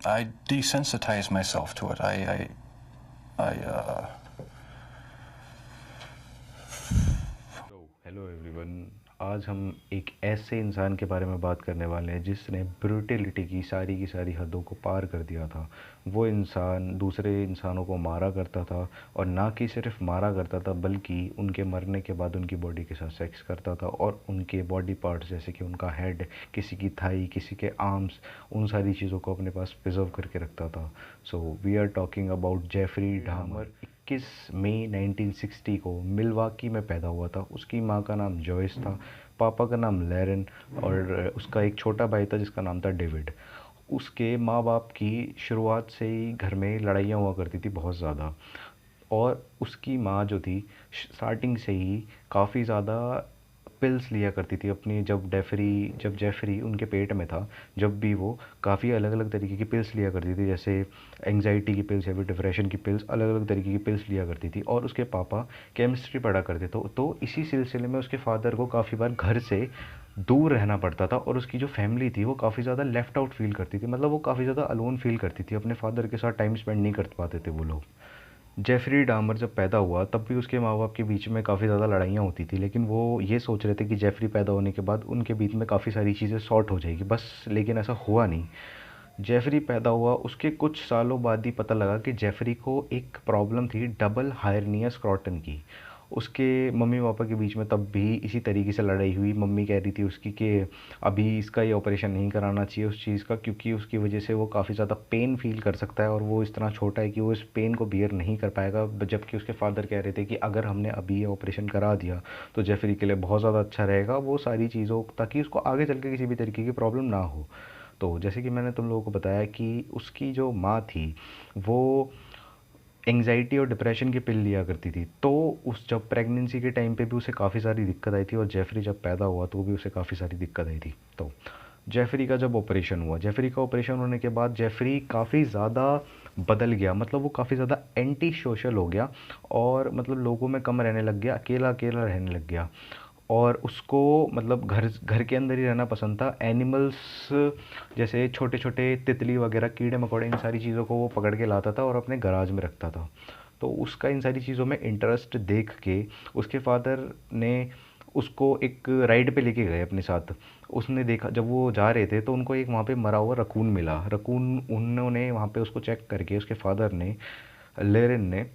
I desensitize myself to it. I hello everyone. आज हम एक ऐसे इंसान के बारे में बात करने वाले हैं जिसने ब्रूटिलिटी की सारी हदों को पार कर दिया था। वो इंसान दूसरे इंसानों को मारा करता था, और ना कि सिर्फ मारा करता था बल्कि उनके मरने के बाद उनकी बॉडी के साथ सेक्स करता था, और उनके बॉडी पार्ट्स जैसे कि उनका हेड, किसी की थाई, किसी के आर्म्स, उन सारी चीज़ों को अपने पास प्रिजर्व करके रखता था। So we are talking about Jeffrey Dahmer. 21 मई 1960 को मिलवाकी में पैदा हुआ था। उसकी माँ का नाम जॉयस था, पापा का नाम लैरन, और उसका एक छोटा भाई था जिसका नाम था डेविड। उसके माँ बाप की शुरुआत से ही घर में लड़ाइयाँ हुआ करती थी बहुत ज़्यादा, और उसकी माँ जो थी स्टार्टिंग से ही काफ़ी ज़्यादा पिल्स लिया करती थी अपनी। जब जेफरी उनके पेट में था, जब भी वो काफ़ी अलग अलग तरीके की पिल्स लिया करती थी, जैसे एंग्जाइटी की पिल्स या फिर डिप्रेशन की पिल्स, अलग अलग तरीके की पिल्स लिया करती थी। और उसके पापा केमिस्ट्री पढ़ा करते थे, तो इसी सिलसिले में उसके फादर को काफ़ी बार घर से दूर रहना पड़ता था, और उसकी जो फैमिली थी वो काफ़ी ज़्यादा लेफ़्ट आउट फील करती थी। मतलब वो काफ़ी ज़्यादा अलोन फील करती थी, अपने फादर के साथ टाइम स्पेंड नहीं कर पाते थे वो लोग। जेफरी डामर जब पैदा हुआ तब भी उसके माँ बाप के बीच में काफ़ी ज़्यादा लड़ाइयाँ होती थी, लेकिन वो ये सोच रहे थे कि जेफरी पैदा होने के बाद उनके बीच में काफ़ी सारी चीज़ें सॉर्ट हो जाएगी बस, लेकिन ऐसा हुआ नहीं। जेफरी पैदा हुआ उसके कुछ सालों बाद ही पता लगा कि जेफरी को एक प्रॉब्लम थी डबल हायरनिया स्क्रॉटन की। उसके मम्मी पापा के बीच में तब भी इसी तरीके से लड़ाई हुई। मम्मी कह रही थी उसकी कि अभी इसका ये ऑपरेशन नहीं कराना चाहिए उस चीज़ का, क्योंकि उसकी वजह से वो काफ़ी ज़्यादा पेन फील कर सकता है, और वो इतना छोटा है कि वो इस पेन को बियर नहीं कर पाएगा। जबकि उसके फादर कह रहे थे कि अगर हमने अभी ये ऑपरेशन करा दिया तो जेफरी के लिए बहुत ज़्यादा अच्छा रहेगा, वो सारी चीज़ों ताकि उसको आगे चल के किसी भी तरीके की प्रॉब्लम ना हो। तो जैसे कि मैंने तुम लोगों को बताया कि उसकी जो माँ थी वो एंग्जाइटी और डिप्रेशन की पिल लिया करती थी, तो उस जब प्रेगनेंसी के टाइम पे भी उसे काफ़ी सारी दिक्कत आई थी, और जेफरी जब पैदा हुआ तो भी उसे काफ़ी सारी दिक्कत आई थी। तो जेफरी का ऑपरेशन होने के बाद जेफरी काफ़ी ज़्यादा बदल गया। मतलब वो काफ़ी ज़्यादा एंटी सोशल हो गया, और मतलब लोगों में कम रहने लग गया, अकेला अकेला रहने लग गया। और उसको मतलब घर घर के अंदर ही रहना पसंद था। एनिमल्स जैसे छोटे छोटे तितली वगैरह, कीड़े मकोड़े, इन सारी चीज़ों को वो पकड़ के लाता था और अपने गराज में रखता था। तो उसका इन सारी चीज़ों में इंटरेस्ट देख के उसके फादर ने उसको एक राइड पे लेके गए अपने साथ। उसने देखा, जब वो जा रहे थे तो उनको एक वहाँ पे मरा हुआ रकून मिला। रकून उन्होंने वहाँ पे उसको चेक करके, उसके फादर ने, लेरिन ने,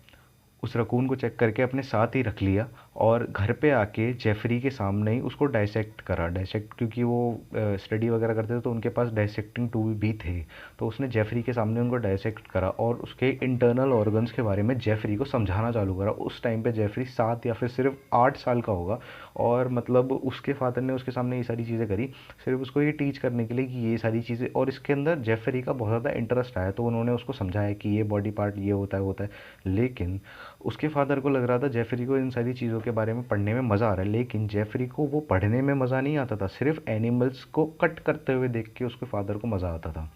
उस रकून को चेक करके अपने साथ ही रख लिया, और घर पे आके जेफरी के सामने ही उसको डाइसेक्ट करा। डाइसेक्ट क्योंकि वो स्टडी वगैरह करते थे तो उनके पास डाइसेक्टिंग टूल भी थे। तो उसने जेफरी के सामने उनको डाइसेक्ट करा और उसके इंटरनल ऑर्गन्स के बारे में जेफरी को समझाना चालू करा। उस टाइम पे जेफरी 7 या फिर सिर्फ 8 साल का होगा, और मतलब उसके फादर ने उसके सामने ये सारी चीज़ें करी सिर्फ उसको ये टीच करने के लिए कि ये सारी चीज़ें, और इसके अंदर जेफरी का बहुत ज़्यादा इंटरेस्ट आया। तो उन्होंने उसको समझाया कि ये बॉडी पार्ट ये होता है होता है। लेकिन उसके फादर को लग रहा था जेफरी को इन सारी चीज़ों के बारे में पढ़ने में मज़ा आ रहा है, लेकिन जेफरी को वो पढ़ने में मज़ा नहीं आता था, सिर्फ एनिमल्स को कट करते हुए देख के उसके फादर को मज़ा आता था।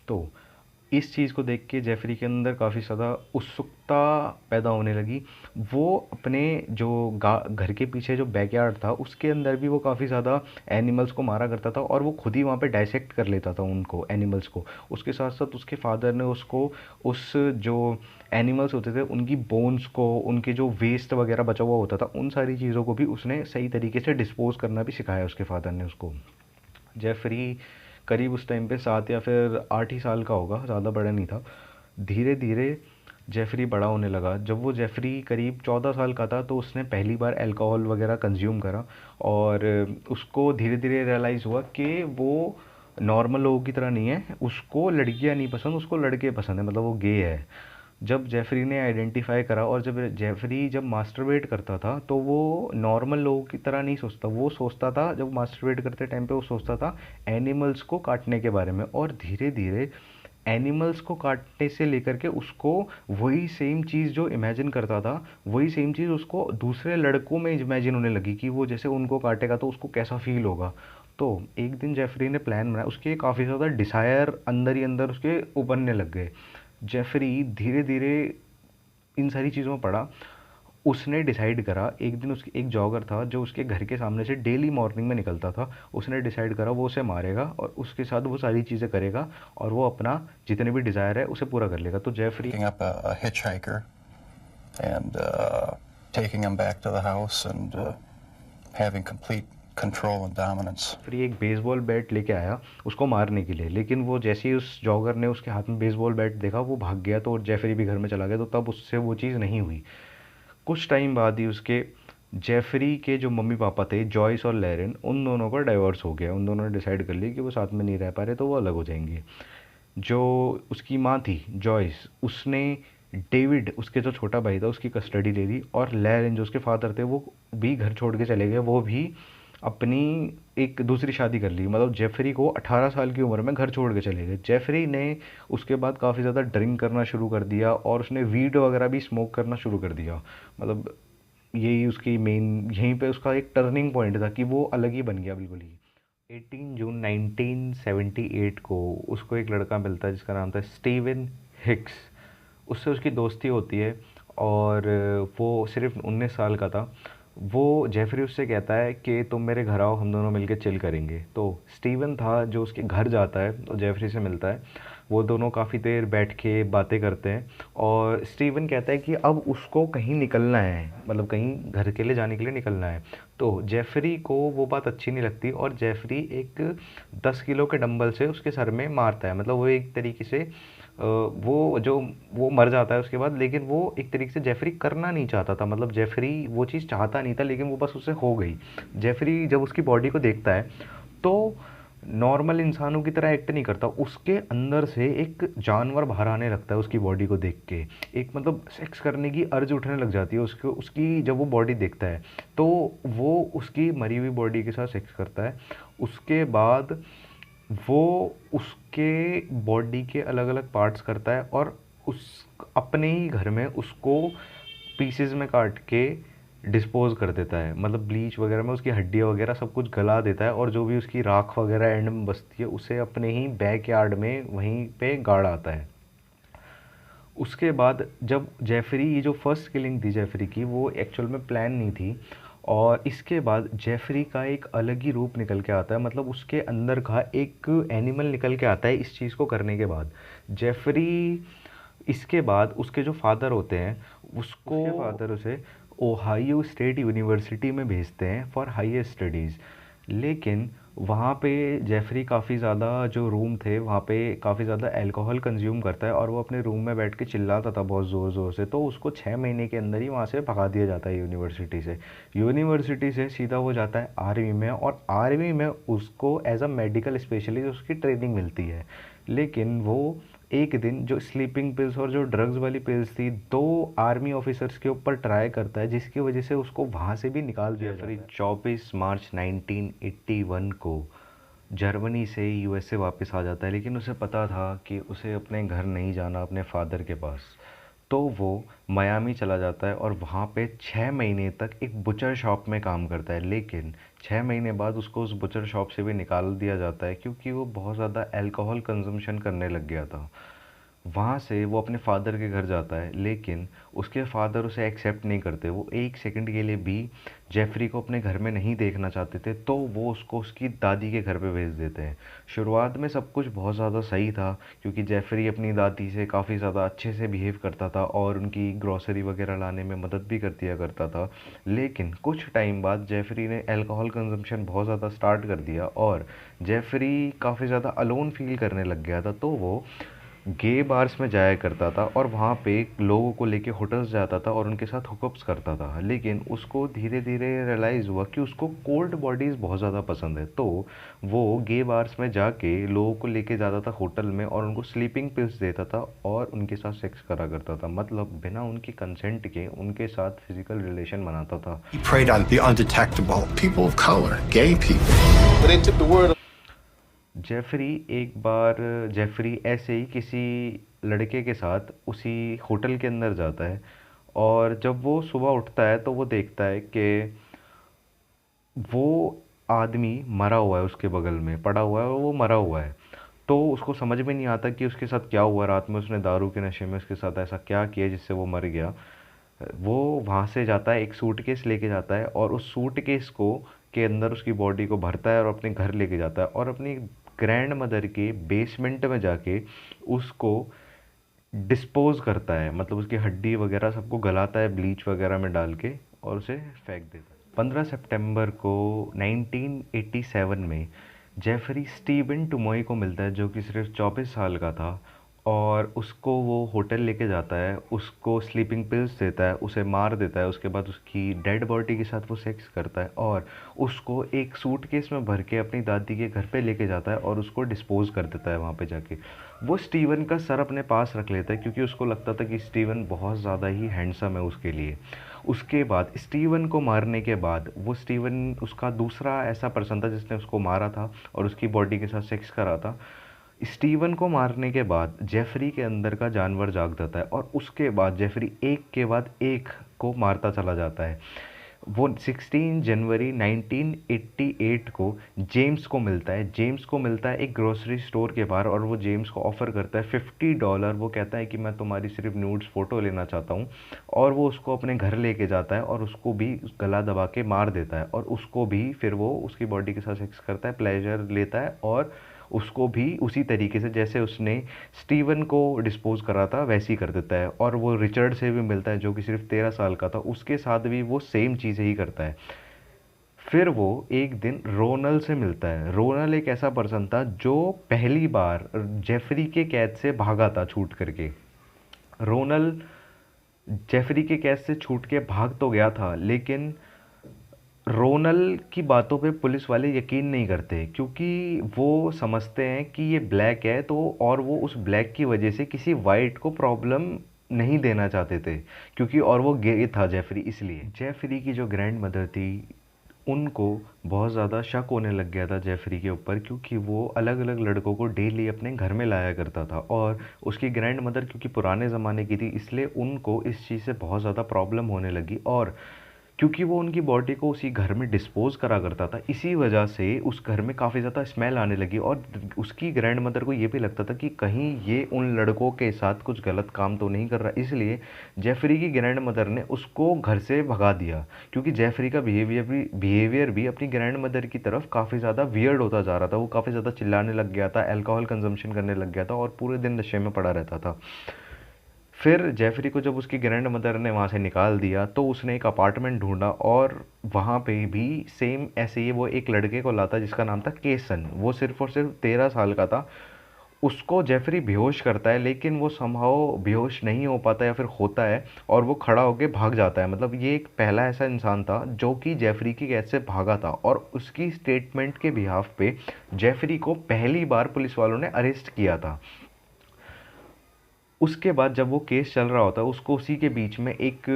तो इस चीज़ को देख के जेफरी के अंदर काफ़ी ज़्यादा उत्सुकता पैदा होने लगी। वो अपने जो घर के पीछे जो बैकयार्ड था उसके अंदर भी वो काफ़ी ज़्यादा एनिमल्स को मारा करता था, और वो खुद ही वहाँ पे डाइसेक्ट कर लेता था उनको, एनिमल्स को। उसके साथ साथ उसके फादर ने उसको उस जो एनिमल्स होते थे उनकी बोन्स को, उनके जो वेस्ट वगैरह बचा हुआ होता था, उन सारी चीज़ों को भी उसने सही तरीके से डिस्पोज करना भी सिखाया उसके फादर ने उसको। जेफरी करीब उस टाइम पे 7 या फिर 8 ही साल का होगा, ज़्यादा बड़ा नहीं था। धीरे धीरे जेफरी बड़ा होने लगा। जब वो जेफरी करीब 14 साल का था तो उसने पहली बार अल्कोहल वगैरह कंज्यूम करा, और उसको धीरे धीरे रियलाइज़ हुआ कि वो नॉर्मल लोगों की तरह नहीं है। उसको लड़कियां नहीं पसंद, उसको लड़के पसंद है, मतलब वो गे है। जब जेफरी ने आइडेंटिफाई करा, और जब जेफरी जब मास्टरबेट करता था तो वो नॉर्मल लोगों की तरह नहीं सोचता। वो सोचता था, जब मास्टरबेट करते टाइम पे वो सोचता था एनिमल्स को काटने के बारे में, और धीरे धीरे एनिमल्स को काटने से लेकर के उसको वही सेम चीज़ जो इमेजिन करता था, वही सेम चीज़ उसको दूसरे लड़कों में इमेजिन होने लगी कि वो जैसे उनको काटेगा तो उसको कैसा फील होगा। तो एक दिन जेफरी ने प्लान बनाया, उसके काफ़ी ज़्यादा डिसायर अंदर ही अंदर उसके उभरने लग गए। जेफरी धीरे धीरे इन सारी चीज़ों में पड़ा। उसने डिसाइड करा एक दिन, उसके एक जॉगर था जो उसके घर के सामने से डेली मॉर्निंग में निकलता था, उसने डिसाइड करा वो उसे मारेगा और उसके साथ वो सारी चीज़ें करेगा और वो अपना जितने भी डिज़ायर है उसे पूरा कर लेगा। तो Jeffrey picking up a hitchhiker and taking him back to the house and having complete control and dominance. Jeffrey एक बेसबॉल बैट लेके आया उसको मारने के लिए, लेकिन वो जैसे ही उस जॉगर ने उसके हाथ में बेसबॉल बैट देखा वो भाग गया, तो जेफरी भी घर में चला गया, तो तब उससे वो चीज़ नहीं हुई। कुछ टाइम बाद ही उसके जेफरी के जो मम्मी पापा थे जॉयस और लैरेन, उन दोनों का डाइवोर्स हो गया। उन दोनों ने डिसाइड कर लिया कि वो साथ में नहीं रह पा रहे, तो वो अलग हो जाएंगे। जो उसकी माँ थी जॉयस, उसने डेविड उसके जो छोटा भाई था उसकी कस्टडी ले ली, और लैरेन जो उसके फादर थे वो भी घर छोड़ के चले गए, वो भी अपनी एक दूसरी शादी कर ली। मतलब जेफरी को 18 साल की उम्र में घर छोड़ के चले गए। जेफरी ने उसके बाद काफ़ी ज़्यादा ड्रिंक करना शुरू कर दिया और उसने वीड वगैरह भी स्मोक करना शुरू कर दिया। मतलब यही उसकी मेन, यहीं पे उसका एक टर्निंग पॉइंट था कि वो अलग ही बन गया बिल्कुल ही। 18 जून 1978 को उसको एक लड़का मिलता है जिसका नाम था स्टीवन हिक्स। उससे उसकी दोस्ती होती है और वो सिर्फ 19 साल का था। वो जेफरी उससे कहता है कि तुम मेरे घर आओ, हम दोनों मिलकर चिल करेंगे। तो स्टीवन था जो उसके घर जाता है तो जेफरी से मिलता है। वो दोनों काफ़ी देर बैठ के बातें करते हैं और स्टीवन कहता है कि अब उसको कहीं निकलना है, मतलब कहीं घर के लिए जाने के लिए निकलना है। तो जेफरी को वो बात अच्छी नहीं लगती और जेफरी एक 10 किलो के डंबल से उसके सर में मारता है। मतलब वो एक तरीके से वो मर जाता है उसके बाद, लेकिन वो एक तरीके से जेफरी करना नहीं चाहता था। मतलब जेफरी वो चीज़ चाहता नहीं था, लेकिन वो बस उससे हो गई। जेफरी जब उसकी बॉडी को देखता है तो नॉर्मल इंसानों की तरह एक्ट नहीं करता, उसके अंदर से एक जानवर बाहर आने लगता है उसकी बॉडी को देख के। एक मतलब सेक्स करने की अर्ज उठने लग जाती है उसको, उसकी जब वो बॉडी देखता है तो वो उसकी मरी हुई बॉडी के साथ सेक्स करता है। उसके बाद वो उसके बॉडी के अलग अलग पार्ट्स करता है और उस अपने ही घर में उसको पीसेस में काट के डिस्पोज कर देता है। मतलब ब्लीच वगैरह में उसकी हड्डियाँ वगैरह सब कुछ गला देता है और जो भी उसकी राख वगैरह एंड में बचती है उसे अपने ही बैक यार्ड में वहीं पे गाड़ आता है। उसके बाद जब जेफरी, ये जो फर्स्ट किलिंग थी जेफरी की, वो एक्चुअल में प्लान नहीं थी। और इसके बाद जेफरी का एक अलग ही रूप निकल के आता है, मतलब उसके अंदर का एक एनिमल निकल के आता है इस चीज़ को करने के बाद। जेफरी इसके बाद उसके जो फादर होते हैं उसके फादर उसे ओहायो स्टेट यूनिवर्सिटी में भेजते हैं फॉर हायर स्टडीज़। लेकिन वहाँ पे जेफरी काफ़ी ज़्यादा, जो रूम थे वहाँ पे काफ़ी ज़्यादा अल्कोहल कंज्यूम करता है और वो अपने रूम में बैठ के चिल्लाता था बहुत ज़ोर ज़ोर से। तो उसको 6 महीने के अंदर ही वहाँ से भगा दिया जाता है यूनिवर्सिटी से। यूनिवर्सिटी से सीधा वो जाता है आर्मी में और आर्मी में उसको एज अ मेडिकल स्पेशलिस्ट उसकी ट्रेनिंग मिलती है। लेकिन वो एक दिन जो स्लीपिंग पिल्स और जो ड्रग्स वाली पिल्स थी, दो आर्मी ऑफिसर्स के ऊपर ट्राई करता है जिसकी वजह से उसको वहाँ से भी निकाल दिया जाता है। 24 मार्च 1981 को जर्मनी से यूएसए वापस आ जाता है, लेकिन उसे पता था कि उसे अपने घर नहीं जाना, अपने फादर के पास। तो वो मियामी चला जाता है और वहाँ पे 6 महीने तक एक बुचर शॉप में काम करता है। लेकिन 6 महीने बाद उसको उस बुचर शॉप से भी निकाल दिया जाता है क्योंकि वो बहुत ज़्यादा अल्कोहल कंजम्पशन करने लग गया था। वहाँ से वो अपने फादर के घर जाता है, लेकिन उसके फादर उसे एक्सेप्ट नहीं करते। वो एक सेकंड के लिए भी जेफरी को अपने घर में नहीं देखना चाहते थे, तो वो उसको उसकी दादी के घर पे भेज देते हैं। शुरुआत में सब कुछ बहुत ज़्यादा सही था क्योंकि जेफरी अपनी दादी से काफ़ी ज़्यादा अच्छे से बिहेव करता था और उनकी ग्रॉसरी वगैरह लाने में मदद भी कर दिया करता था। लेकिन कुछ टाइम बाद जेफरी ने अल्कोहल कंजम्पशन बहुत ज़्यादा स्टार्ट कर दिया और जेफरी काफ़ी ज़्यादा अलोन फील करने लग गया था। तो वो गे बार्स में जाया करता था और वहाँ पे लोगों को लेके होटल्स जाता था और उनके साथ हुकअप्स करता था। लेकिन उसको धीरे धीरे रियलाइज़ हुआ कि उसको कोल्ड बॉडीज़ बहुत ज़्यादा पसंद है, तो वो गे बार्स में जाके लोगों को लेके जाता था होटल में और उनको स्लीपिंग पिल्स देता था और उनके साथ सेक्स करा करता था। मतलब बिना उनकी कंसेंट के उनके साथ फिजिकल रिलेशन बनाता था। He preyed on the undetectable, people of color, gay people. But they took the word. Jeffrey ऐसे ही किसी लड़के के साथ उसी होटल के अंदर जाता है और जब वो सुबह उठता है तो वो देखता है कि वो आदमी मरा हुआ है, उसके बगल में पड़ा हुआ है और वो मरा हुआ है। तो उसको समझ में नहीं आता कि उसके साथ क्या हुआ, रात में उसने दारू के नशे में उसके साथ ऐसा क्या किया जिससे वो मर गया। वो वहाँ से जाता है, एक सूटकेस लेके जाता है और उस सूटकेस को के अंदर उसकी बॉडी को भरता है और अपने घर लेके जाता है और अपनी ग्रैंड मदर के बेसमेंट में जाके उसको डिस्पोज करता है, मतलब उसकी हड्डी वगैरह सबको गलाता है ब्लीच वगैरह में डाल के और उसे फेंक देता है। 15 सितंबर को 1987 में जेफरी स्टीवन टुमोई को मिलता है, जो कि सिर्फ 24 साल का था, और उसको वो होटल लेके जाता है, उसको स्लीपिंग पिल्स देता है, उसे मार देता है, उसके बाद उसकी डेड बॉडी के साथ वो सेक्स करता है और उसको एक सूटकेस में भर के अपनी दादी के घर पे लेके जाता है और उसको डिस्पोज कर देता है वहाँ पे जाके। वो स्टीवन का सर अपने पास रख लेता है क्योंकि उसको लगता था कि स्टीवन बहुत ज़्यादा ही हैंडसम है उसके लिए। उसके बाद स्टीवन को मारने के बाद वो स्टीवन उसका दूसरा ऐसा पर्सन था जिसने उसको मारा था और उसकी बॉडी के साथ सेक्स करा था। स्टीवन को मारने के बाद जेफरी के अंदर का जानवर जाग जाता है और उसके बाद जेफरी एक के बाद एक को मारता चला जाता है। वो 16 जनवरी 1988 को जेम्स को मिलता है। जेम्स को मिलता है एक ग्रोसरी स्टोर के बाहर और वो जेम्स को ऑफ़र करता है $50। वो कहता है कि मैं तुम्हारी सिर्फ न्यूड्स फ़ोटो लेना चाहता हूँ, और वो उसको अपने घर लेके जाता है और उसको भी गला दबा के मार देता है और उसको भी फिर वो उसकी बॉडी के साथ सेक्स करता है, प्लेजर लेता है और उसको भी उसी तरीके से जैसे उसने स्टीवन को डिस्पोज करा था वैसे ही कर देता है। और वो रिचर्ड से भी मिलता है जो कि सिर्फ 13 साल का था, उसके साथ भी वो सेम चीज़ें ही करता है। फिर वो एक दिन रोनल से मिलता है। रोनल एक ऐसा पर्सन था जो पहली बार जेफरी के कैद से भागा था छूट करके। रोनल जेफरी के कैद से छूट के भाग तो गया था, लेकिन रोनल की बातों पे पुलिस वाले यकीन नहीं करते क्योंकि वो समझते हैं कि ये ब्लैक है, तो और वो उस ब्लैक की वजह से किसी वाइट को प्रॉब्लम नहीं देना चाहते थे क्योंकि और वो गे था जेफरी, इसलिए जेफरी की जो ग्रैंड मदर थी उनको बहुत ज़्यादा शक होने लग गया था जेफरी के ऊपर क्योंकि वो अलग अलग लड़कों को डेली अपने घर में लाया करता था और उसकी ग्रैंड मदर क्योंकि पुराने ज़माने की थी इसलिए उनको इस चीज़ से बहुत ज़्यादा प्रॉब्लम होने लगी। और क्योंकि वो उनकी बॉडी को उसी घर में डिस्पोज करा करता था, इसी वजह से उस घर में काफ़ी ज़्यादा स्मेल आने लगी और उसकी ग्रैंड मदर को ये भी लगता था कि कहीं ये उन लड़कों के साथ कुछ गलत काम तो नहीं कर रहा, इसलिए जेफरी की ग्रैंड मदर ने उसको घर से भगा दिया क्योंकि जेफरी का बिहेवियर भी अपनी ग्रैंड मदर की तरफ काफ़ी ज़्यादा वियर्ड होता जा रहा था। वो काफ़ी ज़्यादा चिल्लाने लग गया था, अल्कोहल कंजम्पशन करने लग गया था और पूरे दिन नशे में पड़ा रहता था। फिर जेफरी को जब उसकी ग्रैंड मदर ने वहाँ से निकाल दिया तो उसने एक अपार्टमेंट ढूंढा और वहाँ पे भी सेम ऐसे ही वो एक लड़के को लाता जिसका नाम था केसन। वो सिर्फ और सिर्फ 13 साल का था। उसको जेफरी बेहोश करता है लेकिन वो समहाउ बेहोश नहीं हो पाता या फिर होता है और वो खड़ा होकर भाग जाता है। मतलब ये एक पहला ऐसा इंसान था जो कि जेफरी की कैद से भागा था और उसकी स्टेटमेंट के बिहाफ पे जेफरी को पहली बार पुलिस वालों ने अरेस्ट किया था। उसके बाद जब वो केस चल रहा होता है उसको उसी के बीच में एक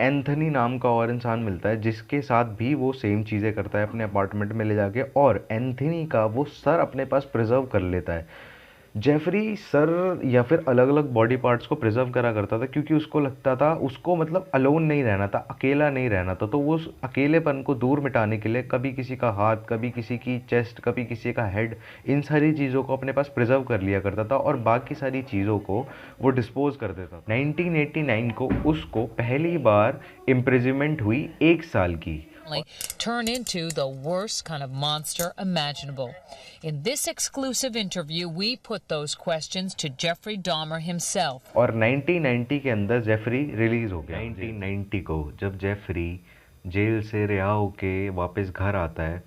एंथनी नाम का और इंसान मिलता है जिसके साथ भी वो सेम चीज़ें करता है अपने अपार्टमेंट में ले जाके, और एंथनी का वो सर अपने पास प्रिजर्व कर लेता है। जेफरी सर या फिर अलग अलग बॉडी पार्ट्स को प्रिजर्व करा करता था क्योंकि उसको लगता था उसको मतलब अलोन नहीं रहना था, अकेला नहीं रहना था, तो वो उस अकेलेपन को दूर मिटाने के लिए कभी किसी का हाथ, कभी किसी की चेस्ट, कभी किसी का हेड, इन सारी चीज़ों को अपने पास प्रिजर्व कर लिया करता था और बाकी सारी चीज़ों को वो डिस्पोज कर देता था। 1989 को उसको पहली बार इम्प्रिजनमेंट हुई 1 साल की। Turn into the worst kind of monster imaginable. In this exclusive interview, we put those questions to Jeffrey Dahmer himself. और 1990 के अंदर जेफरी रिलीज हो गया। 1990 को जब जेफरी जेल से रिहा होके वापस घर आता है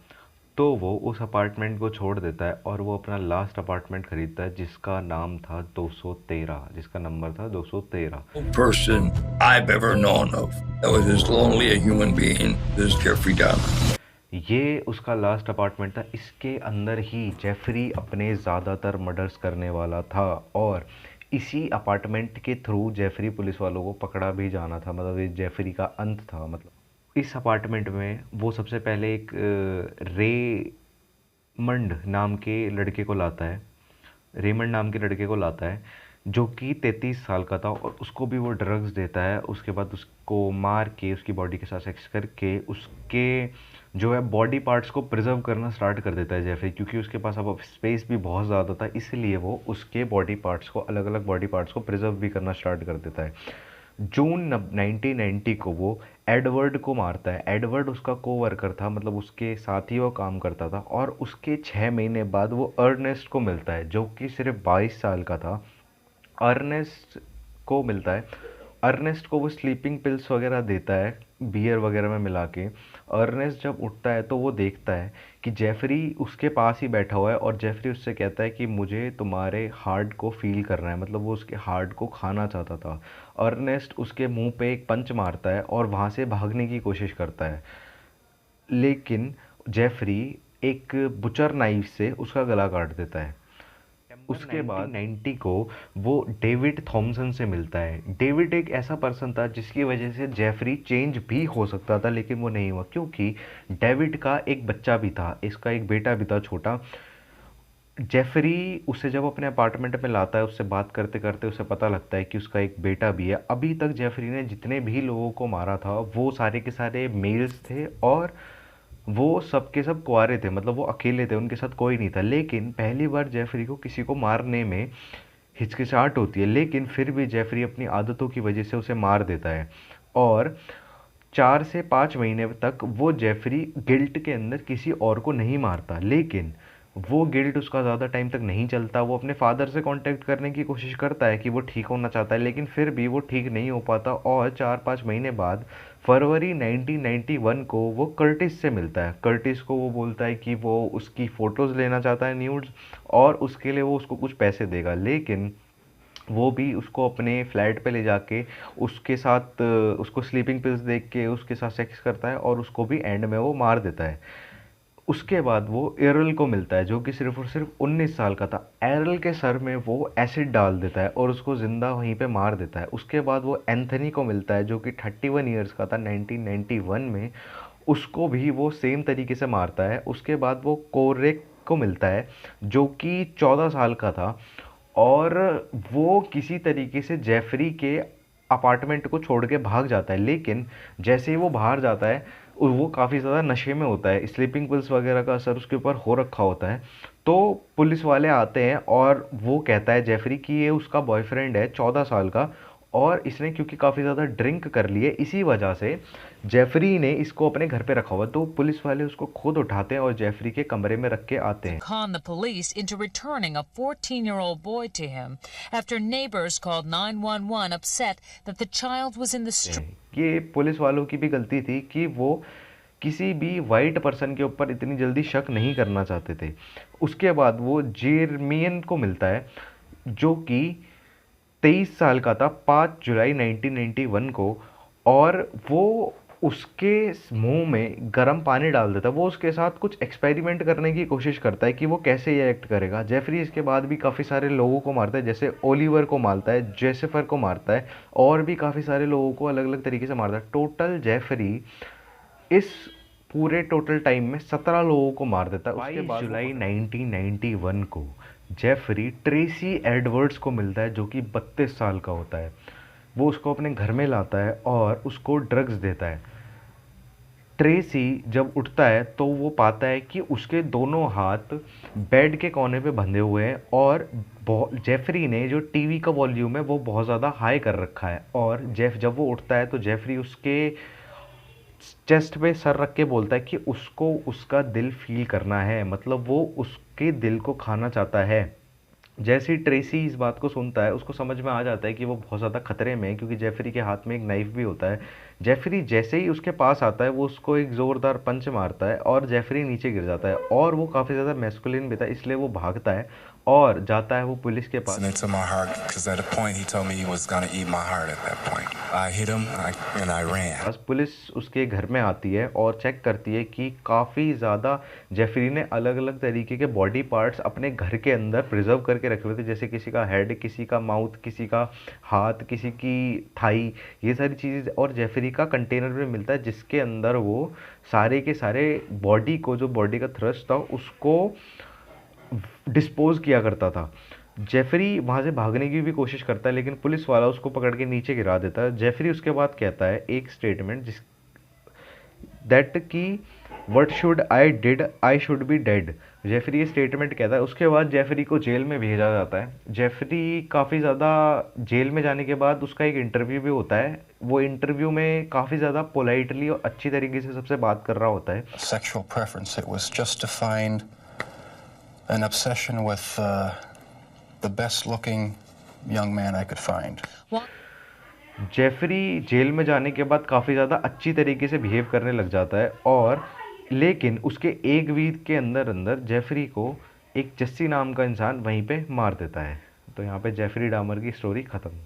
तो वो उस अपार्टमेंट को छोड़ देता है और वो अपना लास्ट अपार्टमेंट खरीदता है जिसका नाम था 213, जिसका नंबर था 213। Person I've ever known of that was as lonely a human being as Jeffrey Dahmer. ये उसका लास्ट अपार्टमेंट था। इसके अंदर ही जेफरी अपने ज़्यादातर मर्डर्स करने वाला था और इसी अपार्टमेंट के थ्रू जेफरी पुलिस वालों को पकड़ा भी जाना था। मतलब ये जेफरी का अंत था। मतलब इस अपार्टमेंट में वो सबसे पहले एक रेमंड नाम के लड़के को लाता है। रेमंड नाम के लड़के को लाता है जो कि 33 साल का था और उसको भी वो ड्रग्स देता है। उसके बाद उसको मार के उसकी बॉडी के साथ सेक्स करके उसके जो है बॉडी पार्ट्स को प्रिजर्व करना स्टार्ट कर देता है जेफरी, क्योंकि उसके पास अब स्पेस भी बहुत ज़्यादा था, इसलिए वो उसके बॉडी पार्ट्स को अलग अलग बॉडी पार्ट्स को प्रिजर्व भी करना स्टार्ट कर देता है। जून 1990 को वो एडवर्ड को मारता है। एडवर्ड उसका कोवर्कर था, मतलब उसके साथ ही वो काम करता था। और उसके 6 महीने बाद वो अर्नेस्ट को मिलता है, जो कि सिर्फ 22 साल का था। अर्नेस्ट को मिलता है। अर्नेस्ट को वो स्लीपिंग पिल्स वगैरह देता है, बियर वगैरह में मिला के। अर्नेस्ट जब उठता है तो वो देखता है कि जेफरी उसके पास ही बैठा हुआ है, और जेफरी उससे कहता है कि मुझे तुम्हारे हार्ट को फील करना है, मतलब वो उसके हार्ट को खाना चाहता था। अर्नेस्ट उसके मुंह पे एक पंच मारता है और वहाँ से भागने की कोशिश करता है, लेकिन जेफरी एक बुचर नाइफ से उसका गला काट देता है। उसके बाद 1990 को वो डेविड थॉमसन से मिलता है। डेविड एक ऐसा पर्सन था जिसकी वजह से जेफरी चेंज भी हो सकता था, लेकिन वो नहीं हुआ, क्योंकि डेविड का एक बच्चा भी था, इसका एक बेटा भी था छोटा। जेफरी उसे जब अपने अपार्टमेंट में लाता है, उससे बात करते करते उसे पता लगता है कि उसका एक बेटा भी है। अभी तक जेफरी ने जितने भी लोगों को मारा था वो सारे के सारे मेल्स थे, और वो सब के सब कुंवारे थे, मतलब वो अकेले थे, उनके साथ कोई नहीं था। लेकिन पहली बार जेफरी को किसी को मारने में हिचकिचाहट होती है, लेकिन फिर भी जेफरी अपनी आदतों की वजह से उसे मार देता है। और 4 से 5 महीने तक वो जेफरी गिल्ट के अंदर किसी और को नहीं मारता, लेकिन वो गिल्ट उसका ज़्यादा टाइम तक नहीं चलता। वो अपने फादर से कांटेक्ट करने की कोशिश करता है कि वो ठीक होना चाहता है, लेकिन फिर भी वो ठीक नहीं हो पाता। और 4-5 महीने बाद फरवरी 1991 को वो कर्टिस से मिलता है। कर्टिस को वो बोलता है कि वो उसकी फ़ोटोज़ लेना चाहता है, न्यूड्स, और उसके लिए वो उसको कुछ पैसे देगा, लेकिन वो भी उसको अपने फ्लैट पे ले जाके उसके साथ उसको स्लीपिंग पिल्स देख के उसके साथ सेक्स करता है, और उसको भी एंड में वो मार देता है। उसके बाद वो एरल को मिलता है, जो कि सिर्फ और सिर्फ 19 साल का था। एरल के सर में वो एसिड डाल देता है और उसको ज़िंदा वहीं पे मार देता है। उसके बाद वो एंथनी को मिलता है, जो कि 31 ईयर्स का था 1991 में। उसको भी वो सेम तरीके से मारता है। उसके बाद वो कोरेक को मिलता है, जो कि 14 साल का था, और वो किसी तरीके से जेफरी के अपार्टमेंट को छोड़ के भाग जाता है। लेकिन जैसे ही वो बाहर जाता है, वो काफ़ी ज़्यादा नशे में होता है, स्लीपिंग पिल्स वगैरह का असर उसके ऊपर हो रखा होता है। तो पुलिस वाले आते हैं और वो कहता है जेफरी कि ये उसका बॉयफ्रेंड है 14 साल का, और इसने क्योंकि काफ़ी ज़्यादा ड्रिंक कर लिए, इसी वजह से जेफरी ने इसको अपने घर पे रखा हुआ। तो पुलिस वाले उसको खुद उठाते हैं और जेफरी के कमरे में रख के आते हैं। Con the police into returning a 14-year-old boy to him after neighbors called 911 upset that the child was in the street. ये पुलिस वालों की भी गलती थी कि वो किसी भी वाइट पर्सन के ऊपर इतनी जल्दी शक नहीं करना चाहते थे। उसके बाद वो जेरमियन को मिलता है, जो कि 23 साल का था, 5 जुलाई 1991 को, और वो उसके मुंह में गर्म पानी डाल देता है। वो उसके साथ कुछ एक्सपेरिमेंट करने की कोशिश करता है कि वो कैसे ये एक्ट करेगा। जेफरी इसके बाद भी काफ़ी सारे लोगों को मारता है, जैसे ओलिवर को मारता है, जेसिफर को मारता है, और भी काफ़ी सारे लोगों को अलग अलग तरीके से मारता है। टोटल जेफरी इस पूरे टोटल टाइम में 17 लोगों को मार देता है। उसके बाद जुलाई 1991 को जेफरी ट्रेसी एडवर्ड्स को मिलता है, जो कि 32 साल का होता है। वो उसको अपने घर में लाता है और उसको ड्रग्स देता है। ट्रेसी जब उठता है तो वो पाता है कि उसके दोनों हाथ बेड के कोने पे बंधे हुए हैं, और जेफरी ने जो टीवी का वॉल्यूम है वो बहुत ज़्यादा हाई कर रखा है। और जब वो उठता है तो जेफरी उसके चेस्ट पे सर रख के बोलता है कि उसको उसका दिल फील करना है, मतलब वो उसके दिल को खाना चाहता है। जैसे ही ट्रेसी इस बात को सुनता है, उसको समझ में आ जाता है कि वो बहुत ज़्यादा खतरे में है, क्योंकि जेफरी के हाथ में एक नाइफ भी होता है। जेफरी जैसे ही उसके पास आता है, वो उसको एक ज़ोरदार पंच मारता है और जेफरी नीचे गिर जाता है। और वो काफ़ी ज़्यादा मैस्कुलिन भी था, इसलिए वो भागता है और जाता है वो पुलिस के पास। Listening to my heart, because at a point he told me he was gonna eat my heart at that point. I hit him and I ran. बस पुलिस उसके घर में आती है और चेक करती है कि काफ़ी ज़्यादा जेफरी ने अलग अलग तरीके के बॉडी पार्ट्स अपने घर के अंदर प्रिजर्व करके रखे हुए थे, जैसे किसी का हेड, किसी का माउथ, किसी का हाथ, किसी की थाई, ये सारी चीज़ें। और जेफरी का कंटेनर भी मिलता है, जिसके अंदर वो सारे के सारे बॉडी को, जो बॉडी का थ्रस्ट था, उसको डिस्पोज किया करता था। जेफरी वहाँ से भागने की भी कोशिश करता है, लेकिन पुलिस वाला उसको पकड़ के नीचे गिरा देता है। जेफरी उसके बाद कहता है एक स्टेटमेंट जिस दैट कि what should I did, I should be dead. Jeffrey ये स्टेटमेंट कहता है। उसके बाद जेफरी को जेल में भेजा जाता है। जेफरी काफ़ी ज़्यादा जेल में जाने के बाद उसका एक इंटरव्यू भी होता है। वो इंटरव्यू में काफ़ी ज़्यादा पोलाइटली और अच्छी तरीके से सबसे बात कर रहा होता है। Sexual preference. It was just to find an obsession with the best-looking young man I could find. Well, Jeffrey jail में जाने के बाद काफ़ी ज़्यादा अच्छी तरीके से बिहेव करने लग जाता है, और लेकिन उसके एक वीक के अंदर अंदर जेफरी को एक जस्सी नाम का इंसान वहीं पे मार देता है। तो यहाँ पे जेफरी डामर की स्टोरी ख़त्म।